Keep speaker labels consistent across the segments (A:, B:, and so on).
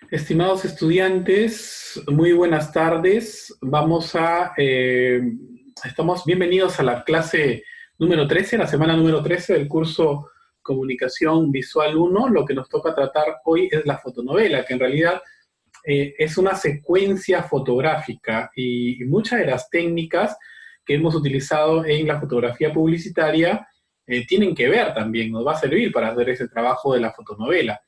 A: Estimados estudiantes, muy buenas tardes. Estamos bienvenidos a la clase número 13, la semana número 13 del curso Comunicación Visual 1. Lo que nos toca tratar hoy es la fotonovela, que en realidad es una secuencia fotográfica y muchas de las técnicas que hemos utilizado en la fotografía publicitaria tienen que ver también, nos va a servir para hacer ese trabajo de la fotonovela.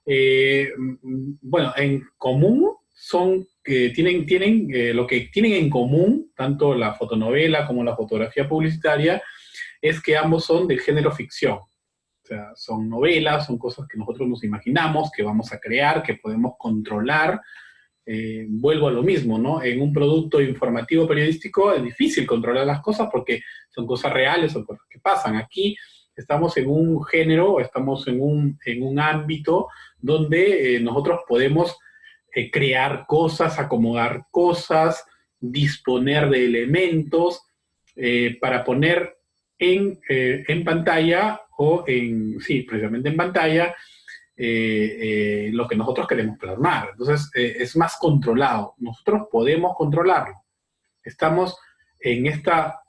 A: Bueno, en común son que tienen lo que tienen en común, tanto la fotonovela como la fotografía publicitaria, es que ambos son del género ficción. O sea, son novelas, son cosas que nosotros nos imaginamos, que vamos a crear, que podemos controlar. Vuelvo a lo mismo, ¿no? En un producto informativo periodístico es difícil controlar las cosas porque son cosas reales, son cosas que pasan. Aquí estamos en un género, estamos en un ámbito donde nosotros podemos crear cosas, acomodar cosas, disponer de elementos para poner en pantalla sí, precisamente en pantalla, lo que nosotros queremos plasmar. Entonces, es más controlado. Nosotros podemos controlarlo. Estamos en esta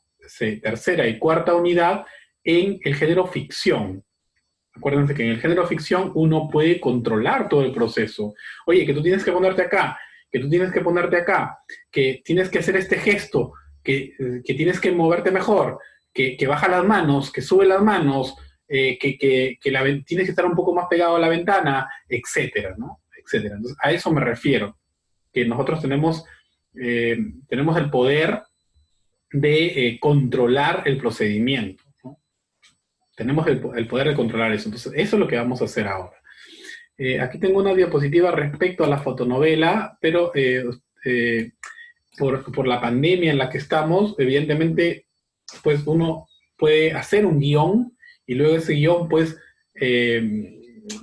A: tercera y cuarta unidad en el género ficción. Acuérdense que en el género ficción uno puede controlar todo el proceso. Oye, que tú tienes que ponerte acá, que tú tienes que ponerte acá, que tienes que hacer este gesto, que tienes que moverte mejor, que baja las manos, que sube las manos, tienes que estar un poco más pegado a la ventana, etcétera, ¿no? Etcétera. Entonces, a eso me refiero, que nosotros tenemos el poder de controlar el procedimiento, ¿no? Tenemos el poder de controlar eso. Entonces, eso es lo que vamos a hacer ahora. Aquí tengo una diapositiva respecto a la fotonovela, pero por la pandemia en la que estamos, evidentemente, pues uno puede hacer un guión y luego ese guión, pues,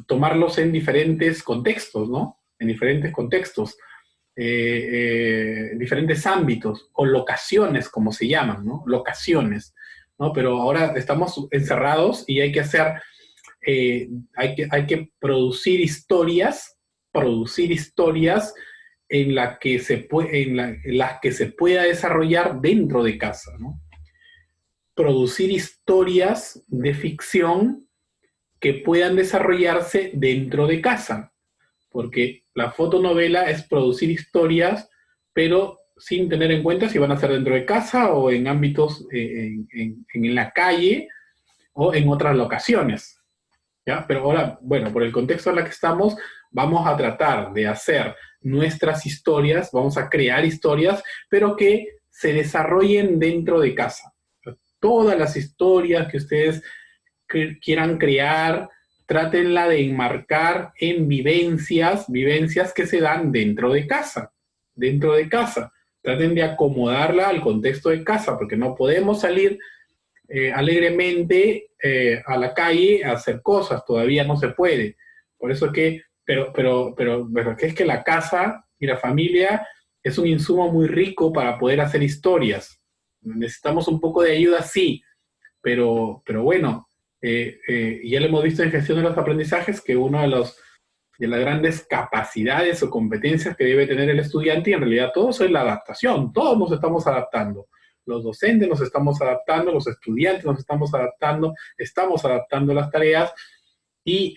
A: tomarlos en diferentes contextos, ¿no? En diferentes contextos, en diferentes ámbitos, o locaciones, como se llaman, ¿no? Locaciones, ¿no? Pero ahora estamos encerrados y hay que hacer, hay que producir historias en las que se pueda desarrollar dentro de casa, ¿no? Producir historias de ficción que puedan desarrollarse dentro de casa, porque la fotonovela es producir historias, pero sin tener en cuenta si van a ser dentro de casa o en ámbitos, en la calle o en otras locaciones, ¿ya? Pero ahora, bueno, por el contexto en el que estamos, vamos a tratar de hacer nuestras historias, vamos a crear historias, pero que se desarrollen dentro de casa. Todas las historias que ustedes quieran crear, trátenla de enmarcar en vivencias que se dan dentro de casa, dentro de casa. Traten de acomodarla al contexto de casa, porque no podemos salir alegremente a la calle a hacer cosas, todavía no se puede. Por eso es que, pero que es que la casa y la familia es un insumo muy rico para poder hacer historias. Necesitamos un poco de ayuda, sí, pero bueno, ya lo hemos visto en gestión de los aprendizajes que uno de las grandes capacidades o competencias que debe tener el estudiante, y en realidad todo eso es la adaptación, todos nos estamos adaptando. Los docentes nos estamos adaptando, los estudiantes nos estamos adaptando las tareas y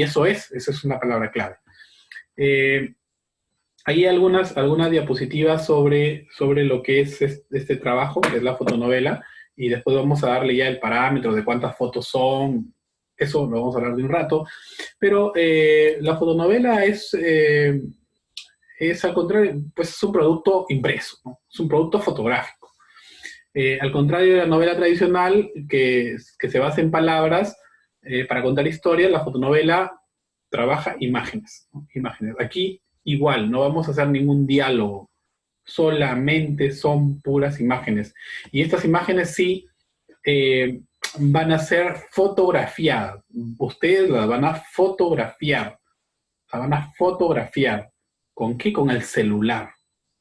A: esa es una palabra clave. Hay algunas diapositivas sobre lo que es este trabajo, que es la fotonovela, y después vamos a darle ya el parámetro de cuántas fotos son, eso lo vamos a hablar de un rato, pero la fotonovela es al contrario, pues es un producto impreso, ¿no? Es un producto fotográfico. Al contrario de la novela tradicional, que se basa en palabras, para contar historias, la fotonovela trabaja imágenes, ¿no? Imágenes. Aquí igual, no vamos a hacer ningún diálogo, solamente son puras imágenes. Y estas imágenes sí van a ser fotografiadas. Ustedes las van a fotografiar. Las van a fotografiar. ¿Con qué? Con el celular.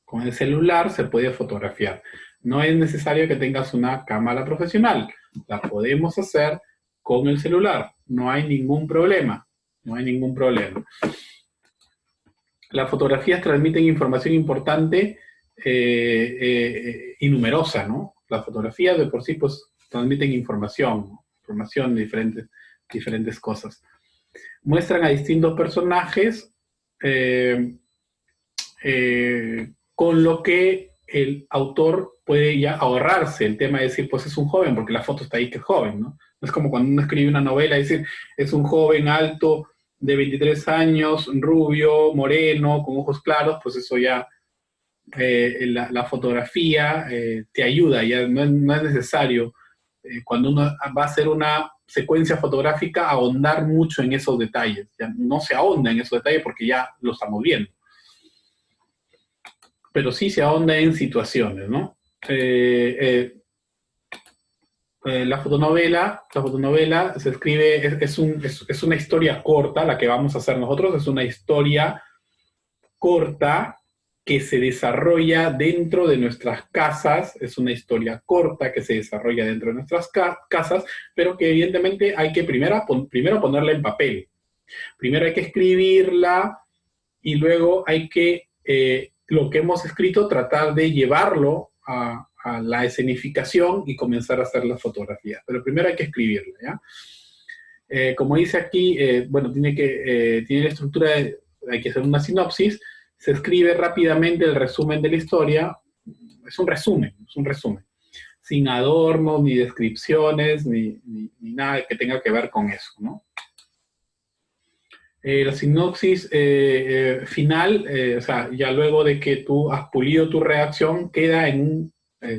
A: Con el celular se puede fotografiar. No es necesario que tengas una cámara profesional. La podemos hacer con el celular. No hay ningún problema. No hay ningún problema. Las fotografías transmiten información importante y numerosa, ¿no? Las fotografías de por sí, pues, transmiten información, ¿no? Información de diferentes cosas. Muestran a distintos personajes eh, con lo que el autor puede ya ahorrarse el tema de decir, pues es un joven, porque la foto está ahí que es joven, ¿no? No es como cuando uno escribe una novela, decir, es un joven alto de 23 años, rubio, moreno, con ojos claros, pues eso ya, la fotografía te ayuda, ya no es necesario, cuando uno va a hacer una secuencia fotográfica, ahondar mucho en esos detalles, ya no se ahonda en esos detalles porque ya lo estamos viendo, pero sí se ahonda en situaciones, ¿no? La fotonovela se escribe, es una historia corta, la que vamos a hacer nosotros, es una historia corta que se desarrolla dentro de nuestras casas, es una historia corta que se desarrolla dentro de nuestras casas, pero que evidentemente hay que primero ponerla en papel. Primero hay que escribirla y luego hay que, lo que hemos escrito, tratar de llevarlo a la escenificación y comenzar a hacer las fotografías. Pero primero hay que escribirla, ¿ya? Como dice aquí, bueno, tiene la estructura hay que hacer una sinopsis, se escribe rápidamente el resumen de la historia, es un resumen, sin adornos, ni descripciones, ni nada que tenga que ver con eso, ¿no? La sinopsis final, o sea, ya luego de que tú has pulido tu redacción, queda en un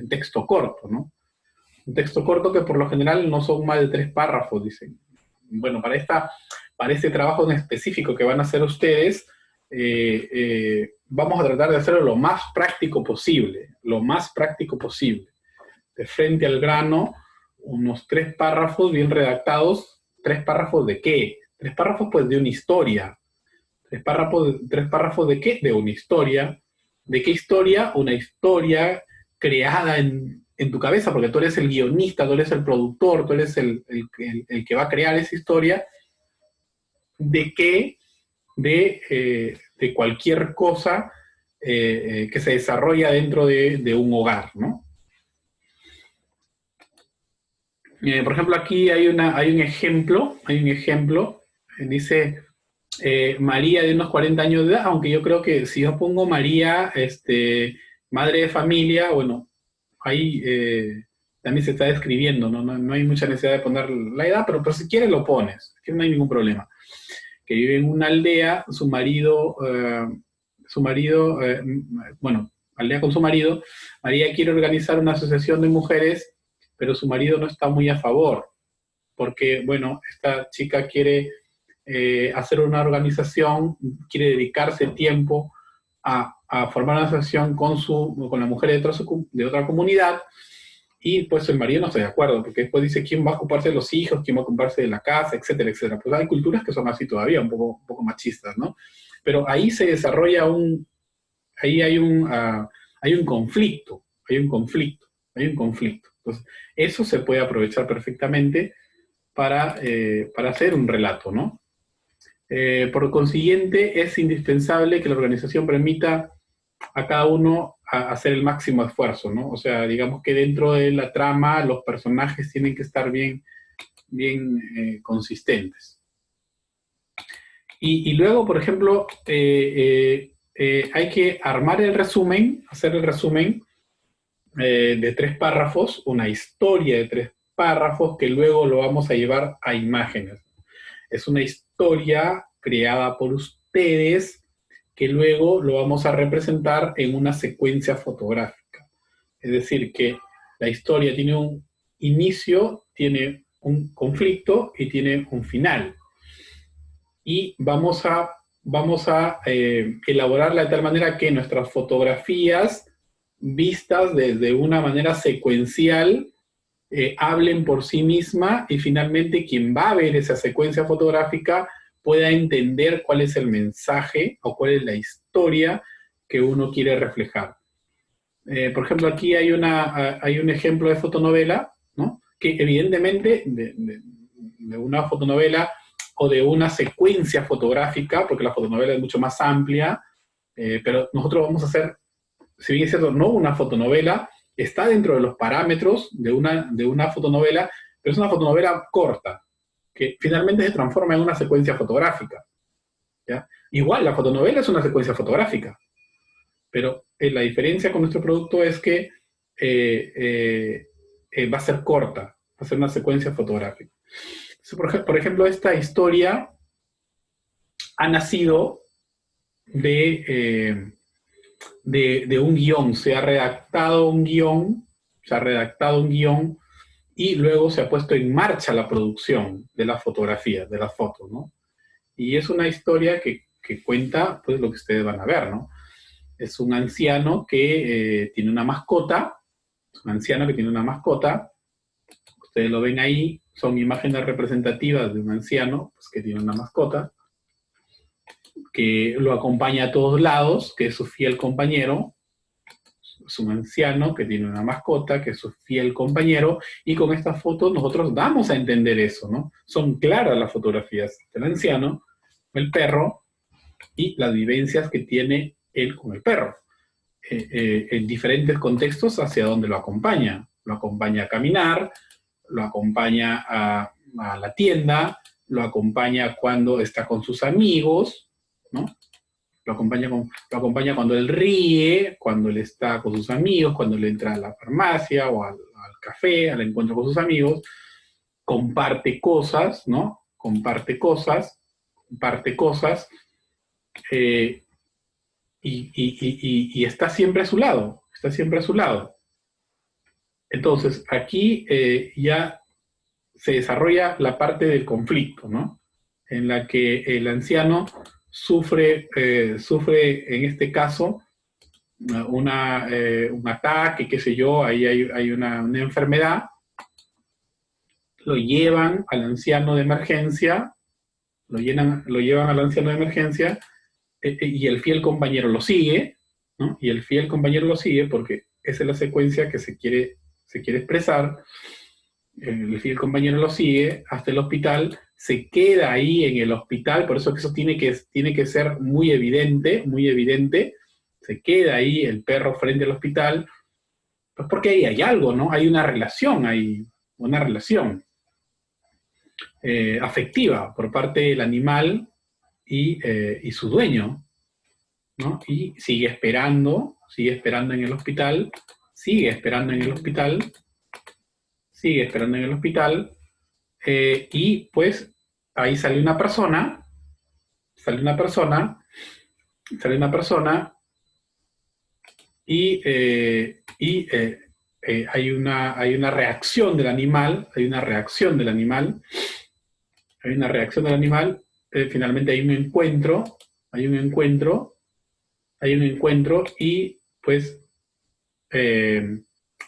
A: texto corto, ¿no? Un texto corto que por lo general no son más de 3 párrafos, dicen. Bueno, para este trabajo en específico que van a hacer ustedes, vamos a tratar de hacerlo lo más práctico posible, de frente al grano, unos 3 párrafos bien redactados. ¿3 párrafos de qué? 3 párrafos, pues, de una historia. ¿Tres párrafos de qué? De una historia. ¿De qué historia? Una historia creada en tu cabeza, porque tú eres el guionista, tú eres el productor, tú eres el que va a crear esa historia. ¿De qué? De cualquier cosa que se desarrolla dentro de un hogar, ¿no? Por ejemplo, aquí hay un ejemplo, dice María de unos 40 años de edad, aunque yo creo que si yo pongo María, madre de familia, bueno, ahí también se está describiendo, ¿no? No hay mucha necesidad de poner la edad, pero si quieres lo pones, que no hay ningún problema. Que vive en una aldea, bueno, aldea con su marido, María quiere organizar una asociación de mujeres, pero su marido no está muy a favor, porque, bueno, esta chica quiere hacer una organización, quiere dedicarse tiempo a formar una asociación con las mujeres de otra comunidad, y pues el marido no está de acuerdo, porque después dice quién va a ocuparse de los hijos, quién va a ocuparse de la casa, etcétera, etcétera. Pues hay culturas que son así todavía, un poco machistas, ¿no? Pero ahí se desarrolla ahí hay un conflicto, hay un conflicto. Entonces, eso se puede aprovechar perfectamente para hacer un relato, ¿no? Por consiguiente, es indispensable que la organización permita a cada uno hacer el máximo esfuerzo, ¿no? O sea, digamos que dentro de la trama los personajes tienen que estar bien consistentes. Y luego, por ejemplo, hay que armar el resumen, hacer el resumen de 3 párrafos, una historia de 3 párrafos que luego lo vamos a llevar a imágenes. Es una historia creada por ustedes que luego lo vamos a representar en una secuencia fotográfica. Es decir, que la historia tiene un inicio, tiene un conflicto y tiene un final. Y vamos a elaborarla de tal manera que nuestras fotografías vistas desde una manera secuencial hablen por sí misma y finalmente quien va a ver esa secuencia fotográfica pueda entender cuál es el mensaje o cuál es la historia que uno quiere reflejar. Por ejemplo, aquí hay un ejemplo de fotonovela, ¿no? Que evidentemente de una fotonovela o de una secuencia fotográfica, porque la fotonovela es mucho más amplia, pero nosotros vamos a hacer, si bien es cierto, no una fotonovela, está dentro de los parámetros de una fotonovela, pero es una fotonovela corta, que finalmente se transforma en una secuencia fotográfica, ¿ya? Igual, la fotonovela es una secuencia fotográfica, pero la diferencia con nuestro producto es que va a ser corta, va a ser una secuencia fotográfica. Entonces, por ejemplo, esta historia ha nacido de un guión, se ha redactado un guión, y luego se ha puesto en marcha la producción de las fotografías, de las fotos, ¿no? Y es una historia que cuenta, pues, lo que ustedes van a ver, ¿no? Es un anciano que tiene una mascota, ustedes lo ven ahí, son imágenes representativas de un anciano, pues, que tiene una mascota, que lo acompaña a todos lados, que es su fiel compañero. Es un anciano que tiene una mascota, que es su fiel compañero, y con estas fotos nosotros damos a entender eso, ¿no? Son claras las fotografías del anciano, el perro, y las vivencias que tiene él con el perro, en diferentes contextos hacia donde lo acompaña. Lo acompaña a caminar, lo acompaña a la tienda, lo acompaña cuando está con sus amigos, ¿no? Lo acompaña cuando él ríe, cuando él está con sus amigos, cuando él entra a la farmacia o al café, al encuentro con sus amigos. Comparte cosas, ¿no? Comparte cosas, y está siempre a su lado, está siempre a su lado. Entonces, aquí ya se desarrolla la parte del conflicto, ¿no? En la que el anciano sufre en este caso, un ataque, qué sé yo, ahí hay una enfermedad, lo llevan al anciano de emergencia, lo llevan al anciano de emergencia, y el fiel compañero lo sigue, ¿no? Y el fiel compañero lo sigue porque esa es la secuencia que se quiere expresar. El fiel compañero lo sigue hasta el hospital, se queda ahí en el hospital, por eso que eso tiene que ser muy evidente, se queda ahí el perro frente al hospital, pues porque ahí hay algo, ¿no? Hay una relación afectiva por parte del animal y su dueño, ¿no? Y sigue esperando en el hospital, y pues ahí sale una persona, y hay una reacción del animal, finalmente hay un encuentro, y pues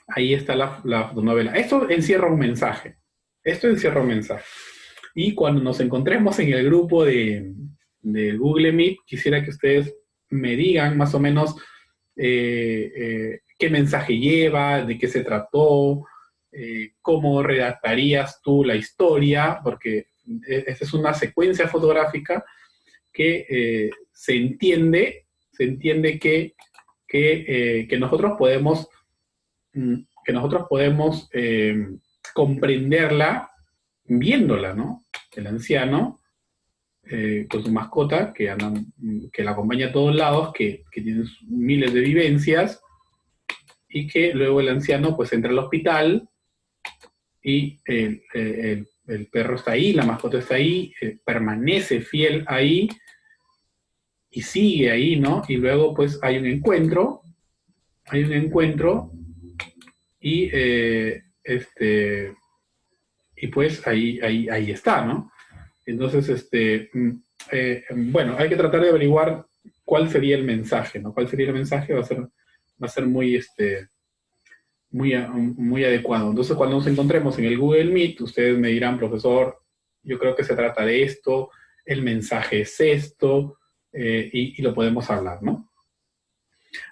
A: ahí está la novela. Esto encierra un mensaje. Y cuando nos encontremos en el grupo de Google Meet, quisiera que ustedes me digan más o menos qué mensaje lleva, de qué se trató, cómo redactarías tú la historia, porque esta es una secuencia fotográfica que se entiende que nosotros podemos comprenderla viéndola, ¿no? El anciano con su mascota, que la acompaña a todos lados, que tiene miles de vivencias, y que luego el anciano pues entra al hospital y el perro está ahí, la mascota está ahí, permanece fiel ahí y sigue ahí, ¿no? Y luego pues hay un encuentro y y pues ahí está, ¿no? Entonces, bueno, hay que tratar de averiguar cuál sería el mensaje, ¿no? ¿Cuál sería el mensaje? Va a ser muy adecuado. Entonces, cuando nos encontremos en el Google Meet, ustedes me dirán, profesor, yo creo que se trata de esto, el mensaje es esto, y lo podemos hablar, ¿no?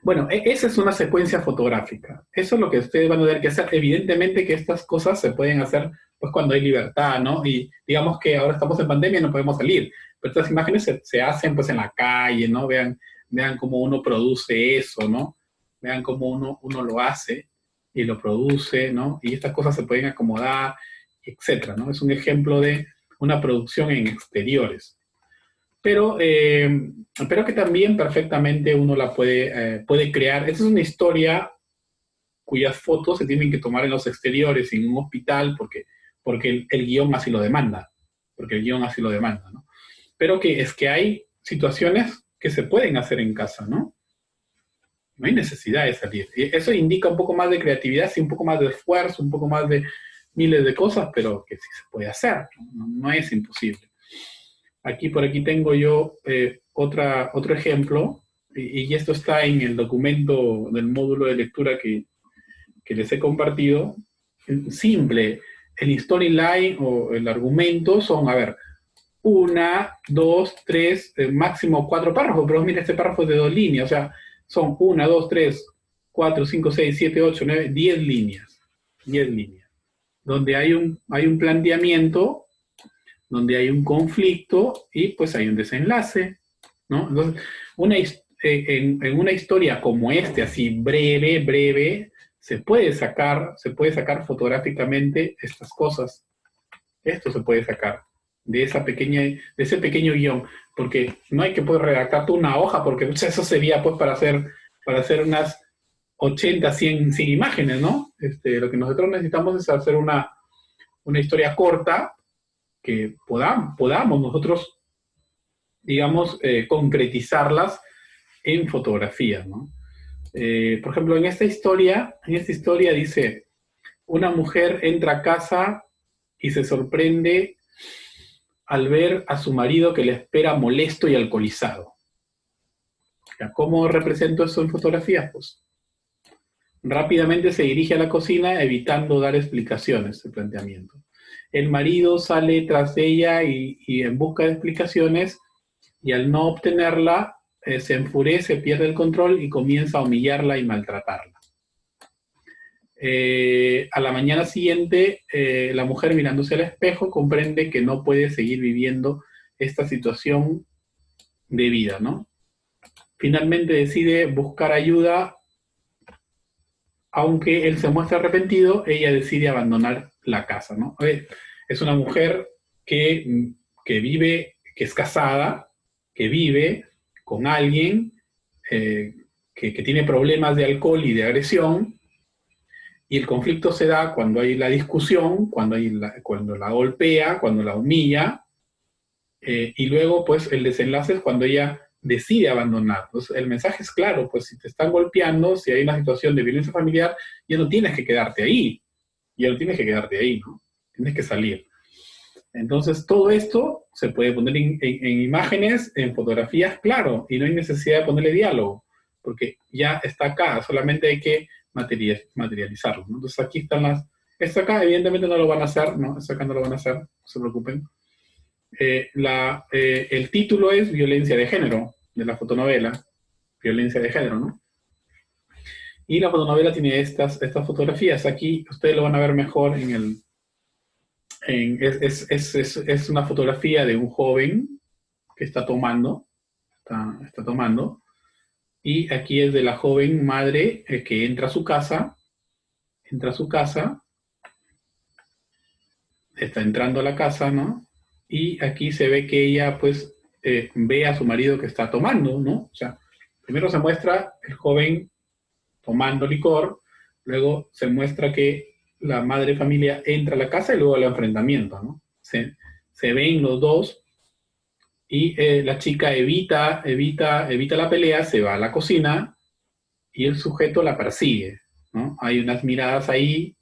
A: Bueno, esa es una secuencia fotográfica. Eso es lo que ustedes van a tener que hacer. Evidentemente que estas cosas se pueden hacer pues cuando hay libertad, ¿no? Y digamos que ahora estamos en pandemia y no podemos salir, pero estas imágenes se hacen pues en la calle, ¿no? Vean vean cómo uno produce eso, ¿no? Vean cómo uno lo hace y lo produce, ¿no? Y estas cosas se pueden acomodar, etcétera, ¿no? Es un ejemplo de una producción en exteriores. Pero que también perfectamente uno la puede crear. Esta es una historia cuyas fotos se tienen que tomar en los exteriores, en un hospital, porque el guión así lo demanda. Porque el guión así lo demanda, ¿no? Pero que es que hay situaciones que se pueden hacer en casa, ¿no? No hay necesidad de salir. Y eso indica un poco más de creatividad, sí, un poco más de esfuerzo, un poco más de miles de cosas, pero que sí se puede hacer, no es imposible. Por aquí tengo yo otro ejemplo, y esto está en el documento del módulo de lectura que les he compartido. Simple, el storyline o el argumento son, a ver, una, dos, tres, máximo cuatro párrafos, pero mira, este párrafo es de 2 líneas, o sea, son una, dos, tres, cuatro, cinco, seis, siete, ocho, nueve, 10 líneas. 10 líneas. Donde hay un planteamiento, donde hay un conflicto y pues hay un desenlace, ¿no? Entonces, en una historia como así breve, se puede sacar fotográficamente estas cosas. Esto se puede sacar de ese pequeño guión, porque no hay que poder redactar tú una hoja, porque eso sería pues para hacer unas 80, 100 imágenes, ¿no? Lo que nosotros necesitamos es hacer una historia corta que podamos nosotros, digamos, concretizarlas en fotografía, ¿no? Por ejemplo, en esta historia dice, una mujer entra a casa y se sorprende al ver a su marido que le espera molesto y alcoholizado. ¿Cómo represento eso en fotografía? Pues rápidamente se dirige a la cocina evitando dar explicaciones de planteamiento. El marido sale tras de ella y en busca de explicaciones y al no obtenerla se enfurece, pierde el control y comienza a humillarla y maltratarla. A la mañana siguiente, la mujer mirándose al espejo comprende que no puede seguir viviendo esta situación de vida, ¿no? Finalmente decide buscar ayuda, aunque él se muestra arrepentido, ella decide abandonar la casa, ¿no? Es una mujer que vive, que es casada, que vive con alguien que tiene problemas de alcohol y de agresión, y el conflicto se da cuando hay la discusión, cuando la golpea, cuando la humilla, y luego pues el desenlace es cuando ella decide abandonar. Entonces el mensaje es claro, pues si te están golpeando, si hay una situación de violencia familiar, ya no tienes que quedarte ahí, ¿no? Tienes que salir. Entonces todo esto se puede poner en imágenes, en fotografías, claro, y no hay necesidad de ponerle diálogo, porque ya está acá, solamente hay que materializarlo, ¿no? Entonces aquí están esto acá evidentemente no lo van a hacer, ¿no? Esto acá no lo van a hacer, no se preocupen. El título es Violencia de Género, de la fotonovela, Violencia de Género, ¿no? Y la fotonovela tiene estas fotografías. Aquí ustedes lo van a ver mejor es una fotografía de un joven que está tomando, y aquí es de la joven madre que entra a su casa, está entrando a la casa, ¿no? Y aquí se ve que ella, pues, ve a su marido que está tomando, ¿no? O sea, primero se muestra el joven tomando licor, luego se muestra que la madre familia entra a la casa y luego el enfrentamiento, ¿no? Se ven los dos y la chica evita la pelea, se va a la cocina y el sujeto la persigue, ¿no? Hay unas miradas ahí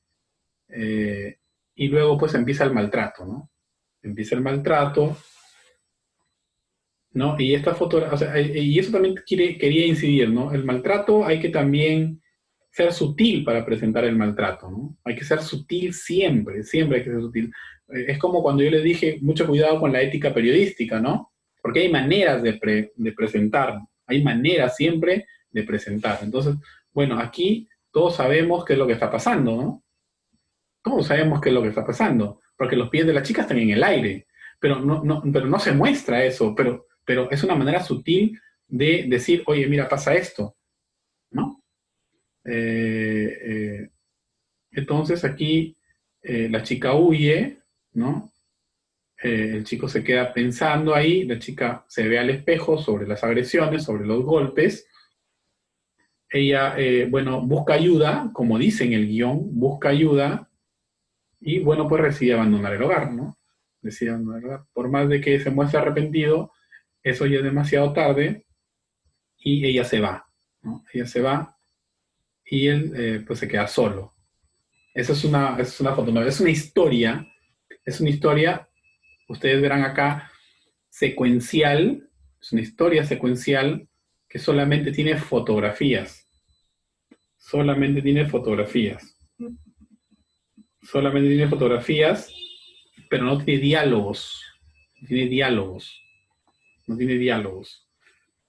A: y luego pues empieza el maltrato, ¿no? Empieza el maltrato, ¿no? Y esta foto, o sea, y eso también quería incidir, ¿no? El maltrato hay que también ser sutil para presentar el maltrato, ¿no? Hay que ser sutil siempre hay que ser sutil. Es como cuando yo les dije, mucho cuidado con la ética periodística, ¿no? Porque hay maneras de presentar, hay maneras siempre de presentar. Entonces, bueno, aquí todos sabemos qué es lo que está pasando, ¿no? Todos sabemos qué es lo que está pasando, porque los pies de la chica están en el aire, pero no se muestra eso, pero es una manera sutil de decir, oye, mira, pasa esto, ¿no? Entonces aquí la chica huye, ¿no? El chico se queda pensando ahí, la chica se ve al espejo sobre las agresiones, sobre los golpes. Ella, bueno, busca ayuda, como dice en el guión, busca ayuda y, bueno, pues decide abandonar el hogar, ¿no? Decide abandonar el hogar. Por más de que se muestre arrepentido, eso ya es demasiado tarde y ella se va, ¿no? Ella se va y él, pues, se queda solo. Esa es una fotonovela, es una historia, ustedes verán acá, secuencial, es una historia secuencial que solamente tiene fotografías, solamente tiene fotografías, solamente tiene fotografías, pero no tiene diálogos, no tiene diálogos, no tiene diálogos.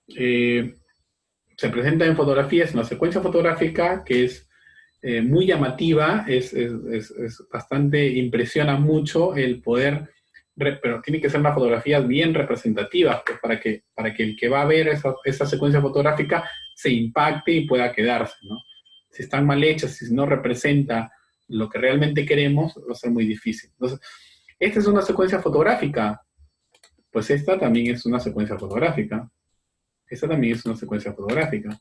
A: Se presenta en fotografías, una secuencia fotográfica que es muy llamativa, es bastante, impresiona mucho el poder, pero tiene que ser unas fotografías bien representativas, pues, para que el que va a ver esa secuencia fotográfica se impacte y pueda quedarse, ¿no? Si están mal hechas, si no representa lo que realmente queremos, va a ser muy difícil. Entonces, esta es una secuencia fotográfica, pues esta también es una secuencia fotográfica. Esta también es una secuencia fotográfica.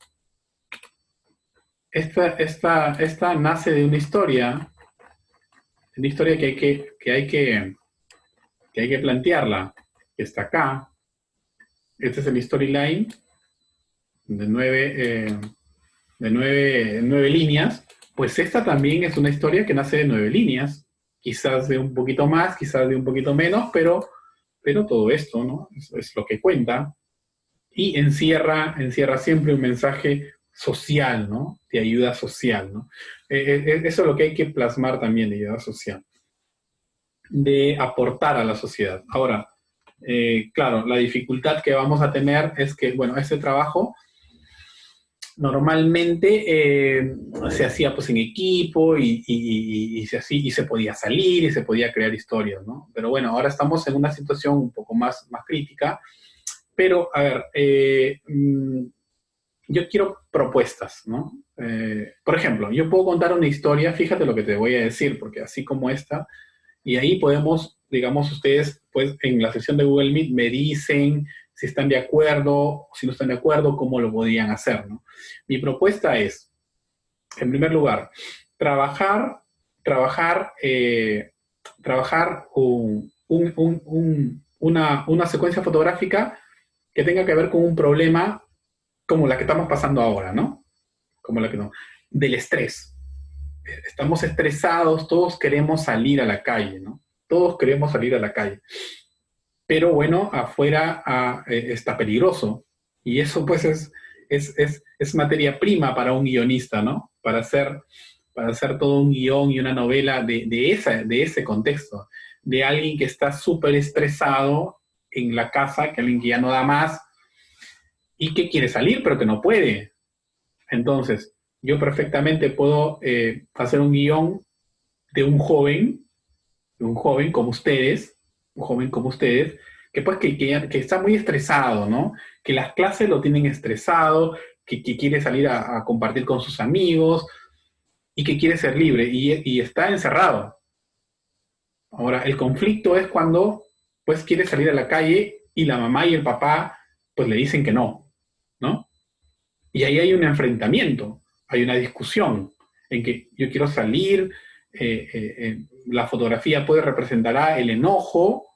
A: Esta nace de una historia que hay que plantearla, que está acá. Este es el storyline de nueve líneas. Pues esta también es una historia que nace de 9 líneas, quizás de un poquito más, quizás de un poquito menos, pero todo esto, ¿no? Es lo que cuenta. Y encierra siempre un mensaje social, ¿no? De ayuda social, ¿no? Eso es lo que hay que plasmar también, de ayuda social, de aportar a la sociedad. Ahora, claro, la dificultad que vamos a tener es que, bueno, este trabajo normalmente se hacía pues en equipo y se podía salir y se podía crear historias, ¿no? Pero bueno, ahora estamos en una situación un poco más crítica. Pero, a ver, yo quiero propuestas, ¿no? Por ejemplo, yo puedo contar una historia, fíjate lo que te voy a decir, porque así como esta, y ahí podemos, digamos, ustedes, pues, en la sesión de Google Meet me dicen si están de acuerdo, o si no están de acuerdo, cómo lo podrían hacer, ¿no? Mi propuesta es, en primer lugar, trabajar, trabajar, trabajar una secuencia fotográfica que tenga que ver con un problema como la que estamos pasando ahora, ¿no? Como la que no. Del estrés. Estamos estresados, todos queremos salir a la calle, ¿no? Todos queremos salir a la calle. Pero bueno, afuera está peligroso. Y eso pues es materia prima para un guionista, ¿no? Para hacer todo un guión y una novela de ese contexto. De alguien que está súper estresado en la casa, que alguien que ya no da más, y que quiere salir, pero que no puede. Entonces, yo perfectamente puedo hacer un guión de un joven como ustedes, un joven como ustedes, que pues que está muy estresado, ¿no? Que las clases lo tienen estresado, que quiere salir a compartir con sus amigos y que quiere ser libre y está encerrado. Ahora, el conflicto es cuando pues quiere salir a la calle y la mamá y el papá pues le dicen que no, ¿no? Y ahí hay un enfrentamiento, hay una discusión en que yo quiero salir, la fotografía puede representar el enojo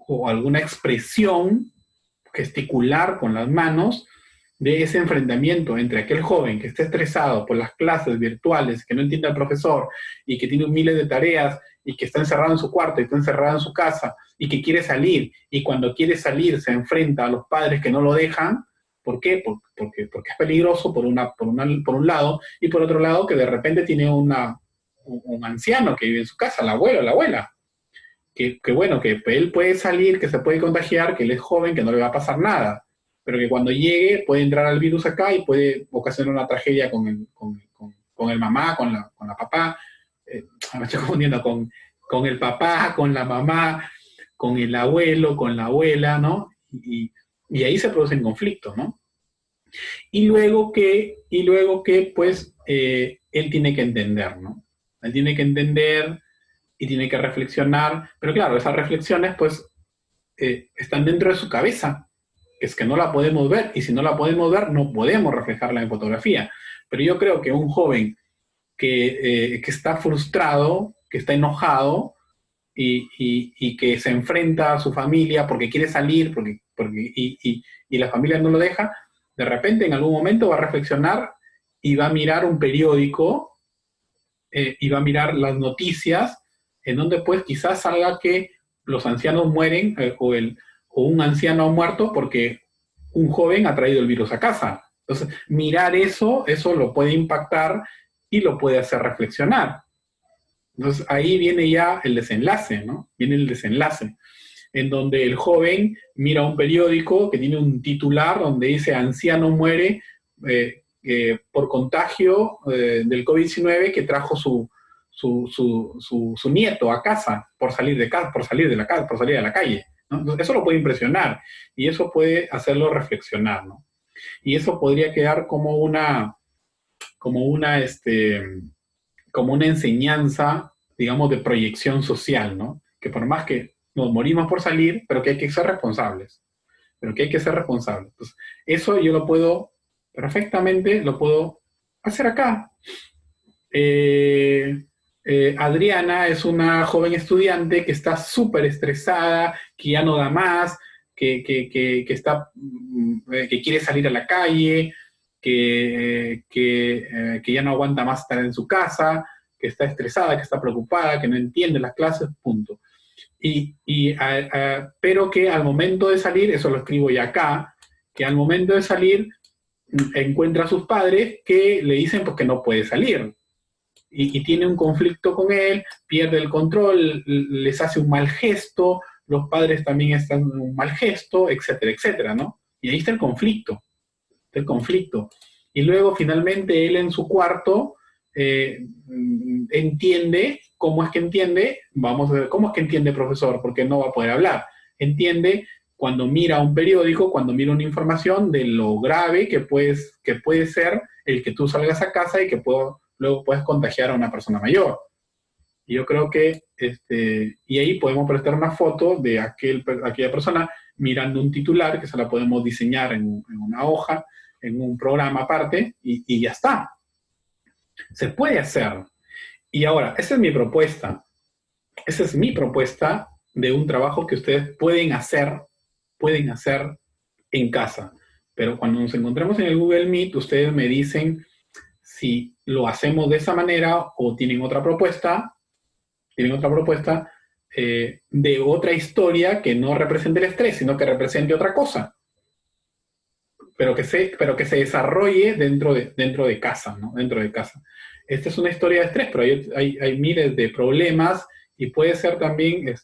A: o alguna expresión gesticular con las manos de ese enfrentamiento entre aquel joven que está estresado por las clases virtuales, que no entiende al profesor y que tiene miles de tareas y que está encerrado en su cuarto y está encerrado en su casa y que quiere salir y cuando quiere salir se enfrenta a los padres que no lo dejan. ¿Por qué? Porque es peligroso por un lado y por otro lado que de repente tiene un anciano que vive en su casa, el abuelo, la abuela, que bueno, que él puede salir, que se puede contagiar, que él es joven, que no le va a pasar nada, pero que cuando llegue puede entrar al virus acá y puede ocasionar una tragedia con el mamá, con la papá, me estoy confundiendo, con el papá, con la mamá, con el abuelo, con la abuela, ¿no? Y ahí se producen conflictos, ¿no? Y luego que pues, él tiene que entender, ¿no? Él tiene que entender y tiene que reflexionar, pero claro, esas reflexiones, pues, están dentro de su cabeza, que es que no la podemos ver, y si no la podemos ver, no podemos reflejarla en fotografía. Pero yo creo que un joven que está frustrado, que está enojado, y que se enfrenta a su familia porque quiere salir y la familia no lo deja, de repente en algún momento va a reflexionar y va a mirar un periódico y va a mirar las noticias en donde pues quizás salga que los ancianos mueren o un anciano ha muerto porque un joven ha traído el virus a casa. Entonces, mirar eso lo puede impactar y lo puede hacer reflexionar. Entonces ahí viene ya el desenlace, ¿no? Viene el desenlace, en donde el joven mira un periódico que tiene un titular donde dice anciano muere por contagio del COVID-19 que trajo su nieto a casa por salir de casa, por salir de la casa, por salir a la calle, ¿no? Entonces, eso lo puede impresionar y eso puede hacerlo reflexionar, ¿no? Y eso podría quedar como una, este, como una enseñanza, digamos, de proyección social, ¿no? Que por más que nos morimos por salir, pero que hay que ser responsables, pero que hay que ser responsables. Entonces, eso yo lo puedo, perfectamente lo puedo hacer acá. Adriana es una joven estudiante que está súper estresada, que ya no da más, que quiere salir a la calle, que ya no aguanta más estar en su casa, que está estresada, que está preocupada, que no entiende las clases, punto. Pero que al momento de salir, eso lo escribo ya acá, que al momento de salir encuentra a sus padres que le dicen pues, que no puede salir. Y tiene un conflicto con él, pierde el control, les hace un mal gesto, los padres también están en un mal gesto, etcétera, etcétera, ¿no? Y ahí está el conflicto, el conflicto. Y luego finalmente él en su cuarto entiende, ¿cómo es que entiende? Vamos a ver, ¿cómo es que entiende, profesor? Porque no va a poder hablar. Entiende cuando mira un periódico, cuando mira una información de lo grave que puede ser el que tú salgas a casa y que luego puedes contagiar a una persona mayor. Y yo creo que, y ahí podemos prestar una foto de aquella persona mirando un titular que se la podemos diseñar en una hoja, en un programa aparte, y ya está. Se puede hacer. Y ahora, esa es mi propuesta. Esa es mi propuesta de un trabajo que ustedes pueden hacer en casa. Pero cuando nos encontremos en el Google Meet, ustedes me dicen si lo hacemos de esa manera o tienen otra propuesta de otra historia que no represente el estrés, sino que represente otra cosa, pero que se desarrolle dentro de casa, ¿no? Dentro de casa. Esta es una historia de estrés, pero hay miles de problemas y puede ser también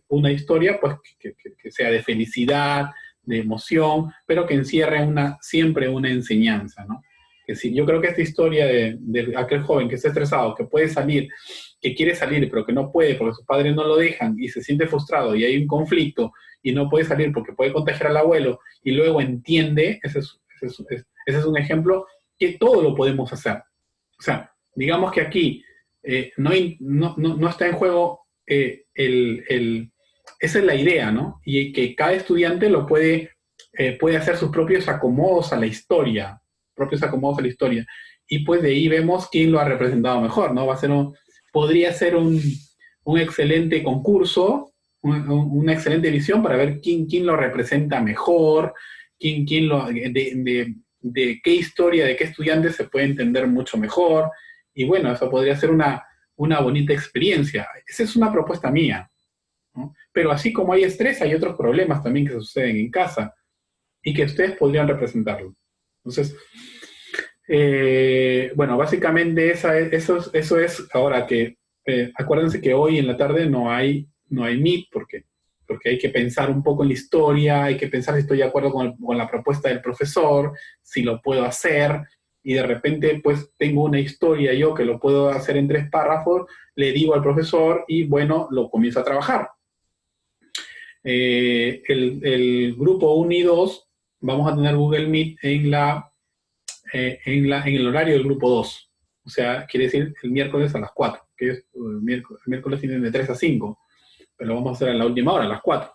A: una historia pues, que sea de felicidad, de emoción, pero que encierre siempre una enseñanza, ¿no? Que sí, yo creo que esta historia de aquel joven que está estresado, que puede salir, que quiere salir, pero que no puede porque sus padres no lo dejan y se siente frustrado y hay un conflicto y no puede salir porque puede contagiar al abuelo y luego entiende, ese es un ejemplo que todo lo podemos hacer. O sea, digamos que aquí no está en juego esa es la idea, ¿no? Y que cada estudiante puede hacer sus propios acomodos a la historia, y pues de ahí vemos quién lo ha representado mejor, ¿no? Podría ser un excelente concurso, una excelente visión para ver quién lo representa mejor, de qué historia, de qué estudiante se puede entender mucho mejor. Y bueno, eso podría ser una bonita experiencia. Esa es una propuesta mía, ¿no? Pero así como hay estrés, hay otros problemas también que suceden en casa y que ustedes podrían representarlo. Entonces, bueno, básicamente eso es ahora que, acuérdense que hoy en la tarde no hay Meet porque hay que pensar un poco en la historia, hay que pensar si estoy de acuerdo con la propuesta del profesor, si lo puedo hacer, y de repente pues tengo una historia yo que lo puedo hacer en 3 párrafos, le digo al profesor y bueno, lo comienzo a trabajar. El grupo 1 y 2 vamos a tener Google Meet en el horario del grupo 2. O sea, quiere decir el miércoles a las 4, que es el miércoles tienen de 3 a 5, pero lo vamos a hacer a la última hora, a las 4.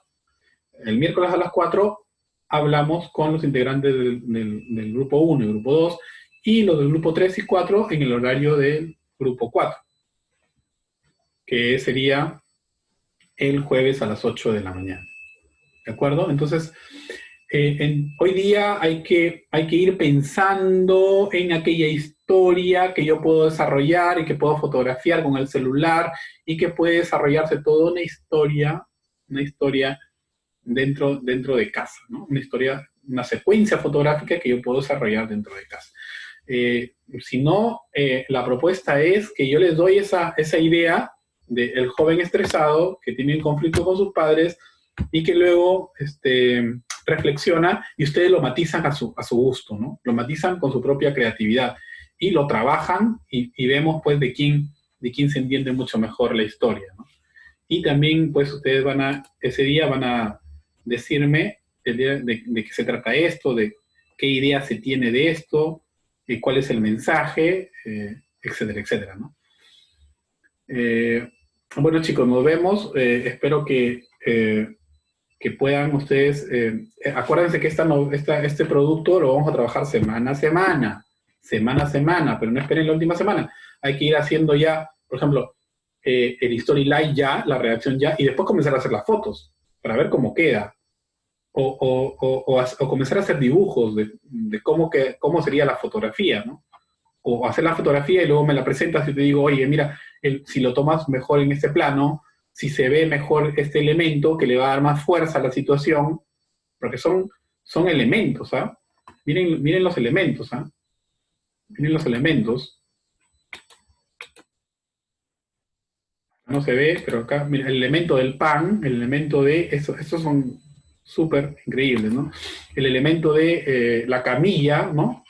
A: El miércoles a las 4 hablamos con los integrantes del grupo 1 y grupo 2 y los del grupo 3 y 4 en el horario del grupo 4, que sería el jueves a las 8 de la mañana. ¿De acuerdo? Entonces, hoy día hay que ir pensando en aquella historia que yo puedo desarrollar y que puedo fotografiar con el celular y que puede desarrollarse toda una historia dentro de casa, ¿no? Una secuencia fotográfica que yo puedo desarrollar dentro de casa. Si no, la propuesta es que yo les doy esa idea del joven estresado que tiene un conflicto con sus padres y que luego reflexiona y ustedes lo matizan a su gusto, ¿no? Lo matizan con su propia creatividad y lo trabajan y vemos pues de quién se entiende mucho mejor la historia, ¿no? Y también pues ustedes ese día van a decirme de qué se trata esto, de qué idea se tiene de esto, cuál es el mensaje, etcétera, etcétera, ¿no? Bueno, chicos, nos vemos. Espero que puedan ustedes... acuérdense que este producto lo vamos a trabajar semana a semana, pero no esperen la última semana. Hay que ir haciendo ya, por ejemplo, el storyline ya, la redacción ya, y después comenzar a hacer las fotos para ver cómo queda. O comenzar a hacer dibujos de cómo sería la fotografía, ¿no? O hacer la fotografía y luego me la presentas y te digo, oye, mira, si lo tomas mejor en este plano, si se ve mejor este elemento que le va a dar más fuerza a la situación, porque son elementos, ¿ah? Miren los elementos, ¿ah? Miren los elementos. No se ve, pero acá, mira, el elemento del pan, el elemento de... Estos son súper increíbles, ¿no? El elemento de la camilla, ¿no?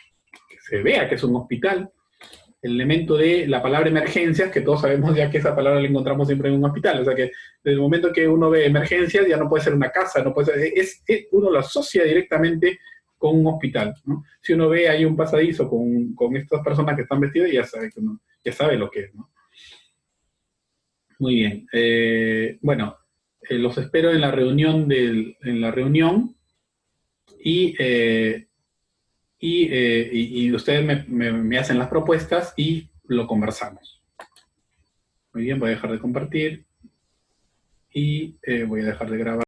A: Que se vea que es un hospital. El elemento de la palabra emergencias, que todos sabemos ya que esa palabra la encontramos siempre en un hospital. O sea que desde el momento que uno ve emergencias, ya no puede ser una casa, no puede ser, uno lo asocia directamente con un hospital, ¿no? Si uno ve ahí un pasadizo con estas personas que están vestidas, ya sabe lo que es, ¿no? Muy bien. Bueno, los espero en la reunión y ustedes me hacen las propuestas y lo conversamos. Muy bien, voy a dejar de compartir y voy a dejar de grabar.